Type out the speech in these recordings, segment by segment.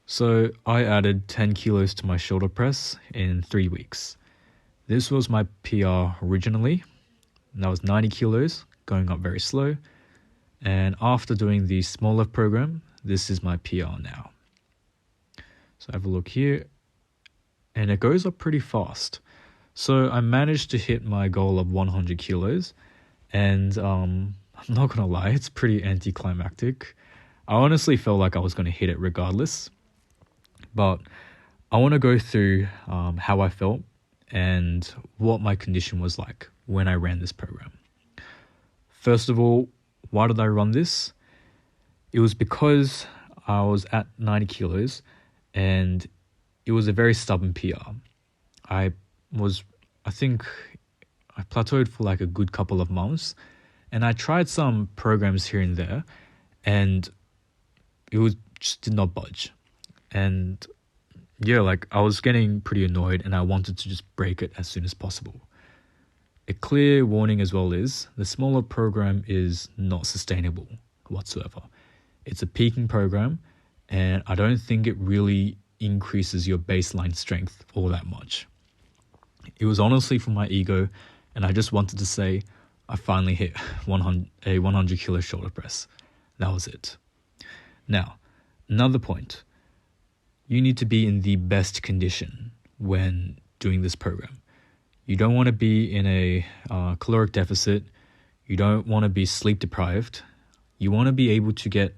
So I added 10 kilos to my shoulder press in 3 weeks. This was my PR originally. That was 90 kilos, going up very slow. And after doing the smaller program, this is my PR now. So have a look here. And it goes up pretty fast. So I managed to hit my goal of 100 kilos. And I'm not going to lie, it's pretty anticlimactic. I honestly felt like I was going to hit it regardless. But I want to go through how I felt and what my condition was like when I ran this program. First of all, why did I run this? It was because I was at 90 kilos and it was a very stubborn PR. I think I plateaued for like a good couple of months, and I tried some programs here and there, and it was just did not budge. And yeah, like I was getting pretty annoyed and I wanted to just break it as soon as possible. A clear warning as well is the smaller program is not sustainable whatsoever. It's a peaking program, and I don't think it really increases your baseline strength all that much. It was honestly for my ego, and I just wanted to say I finally hit a 100 kilo shoulder press. That was it. Now, another point. You need to be in the best condition when doing this program. You don't want to be in a caloric deficit. You don't want to be sleep deprived. You want to be able to get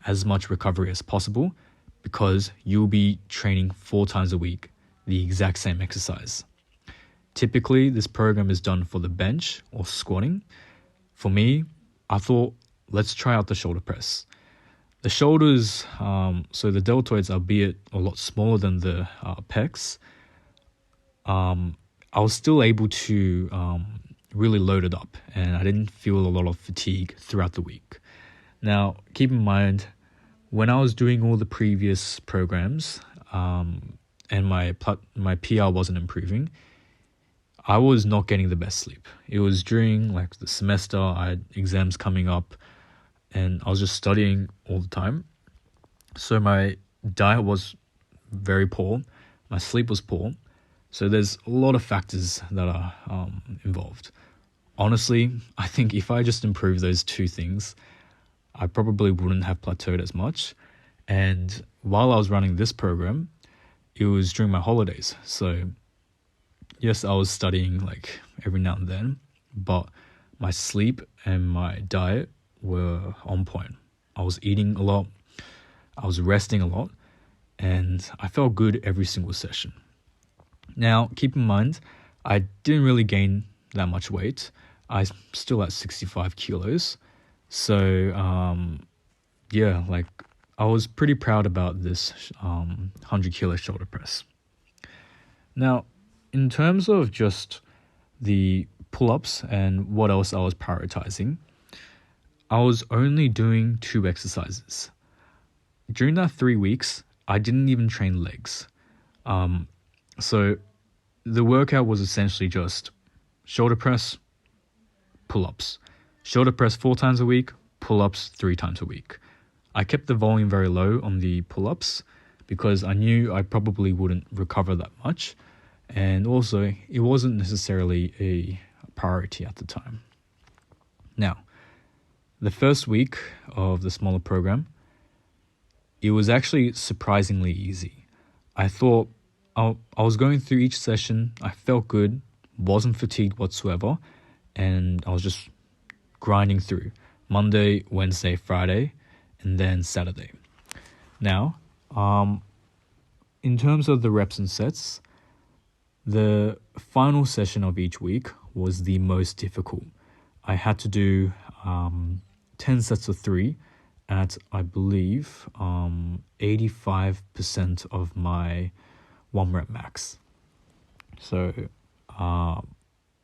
as much recovery as possible because you'll be training 4 times a week, the exact same exercise. Typically, this program is done for the bench or squatting. For me, I thought, let's try out the shoulder press. The shoulders, so the deltoids, albeit a lot smaller than the pecs, I was still able to really load it up, and I didn't feel a lot of fatigue throughout the week. Now, keep in mind, when I was doing all the previous programs and my PR wasn't improving, I was not getting the best sleep. It was during like the semester, I had exams coming up, and I was just studying all the time. So my diet was very poor. My sleep was poor. So there's a lot of factors that are involved. Honestly, I think if I just improved those 2 things, I probably wouldn't have plateaued as much. And while I was running this program, it was during my holidays. So yes, I was studying like every now and then, but my sleep and my diet were on point. I was eating a lot, I was resting a lot, and I felt good every single session. Now, keep in mind, I didn't really gain that much weight. I'm still at 65 kilos. So, yeah, like I was pretty proud about this 100 kilo shoulder press. Now, in terms of just the pull-ups and what else I was prioritizing, I was only doing 2 exercises. During that 3 weeks, I didn't even train legs. So the workout was essentially just shoulder press, pull-ups. Shoulder press 4 times a week, pull-ups 3 times a week. I kept the volume very low on the pull-ups because I knew I probably wouldn't recover that much. And also, it wasn't necessarily a priority at the time. Now, the first week of the smaller program, it was actually surprisingly easy. I thought I was going through each session, I felt good, wasn't fatigued whatsoever, and I was just grinding through Monday, Wednesday, Friday, and then Saturday. Now, in terms of the reps and sets, the final session of each week was the most difficult. I had to do 10 sets of 3 at, I believe, 85% of my 1 rep max. So,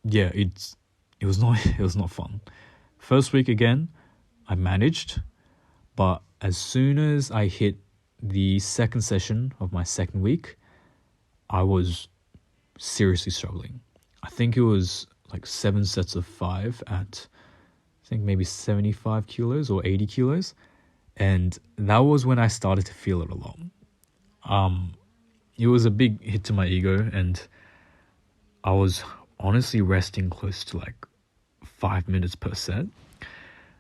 yeah, it was not fun. First week again, I managed, but as soon as I hit the second session of my second week, I was seriously struggling. I think it was like 7 sets of 5 at, I think maybe 75 kilos or 80 kilos. And that was when I started to feel it a lot. it was a big hit to my ego, and I was honestly resting close to like 5 minutes per set.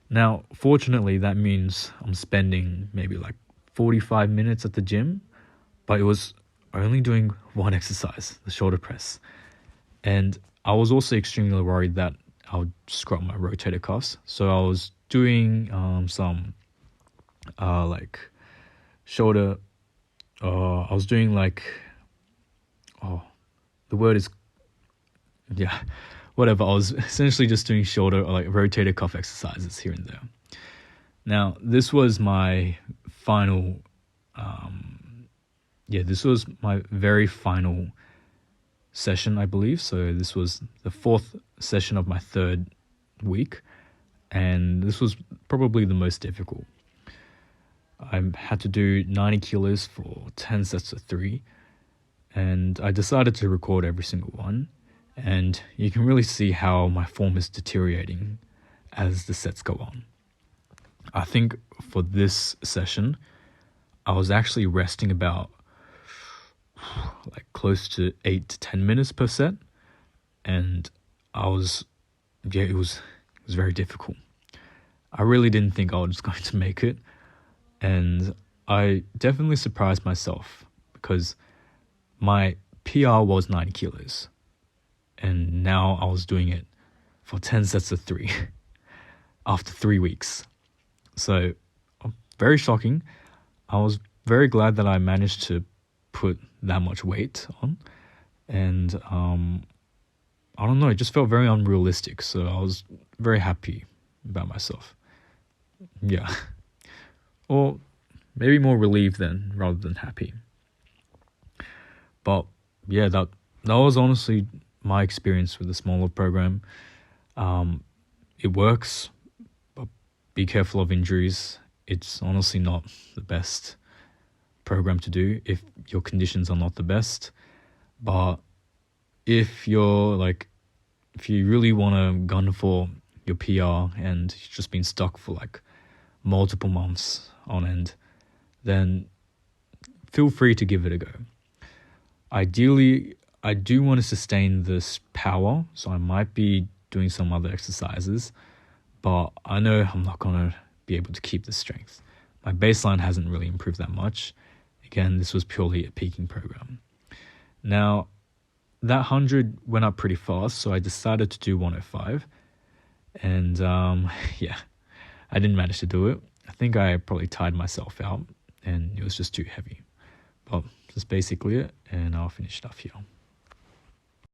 Now, fortunately, that means I'm spending maybe like 45 minutes at the gym, but it was only doing one exercise, the shoulder press. And I was also extremely worried that I would screw up my rotator cuffs. So I was doing some like shoulder, I was doing like, the word is, whatever. I was essentially just doing shoulder or like rotator cuff exercises here and there. Now, this was my final, this was my very final session, I believe. So this was the 4th session of my 3rd week, and this was probably the most difficult. I had to do 90 kilos for 10 sets of 3, and I decided to record every single one, and you can really see how my form is deteriorating as the sets go on. I think for this session, I was actually resting about like close to 8 to 10 minutes per set, and it was very difficult. I really didn't think I was going to make it, and I definitely surprised myself because my PR was 90 kilos, and now I was doing it for 10 sets of 3 after 3 weeks. So, very shocking. I was very glad that I managed to put that much weight on, and I don't know, it just felt very unrealistic, so I was very happy about myself. Yeah. Or maybe more relieved then, rather than happy. But yeah, that was honestly my experience with the smaller program. It works, but be careful of injuries. It's honestly not the best program to do if your conditions are not the best. But if you really want to gun for your PR and you've just been stuck for like multiple months on end, then feel free to give it a go. Ideally, I do want to sustain this power, so I might be doing some other exercises, but I know I'm not going to be able to keep the strength. My baseline hasn't really improved that much. Again, this was purely a peaking program. Now, that 100 went up pretty fast, so I decided to do 105. And I didn't manage to do it. I think I probably tired myself out, and it was just too heavy. But that's basically it, and I'll finish it off here.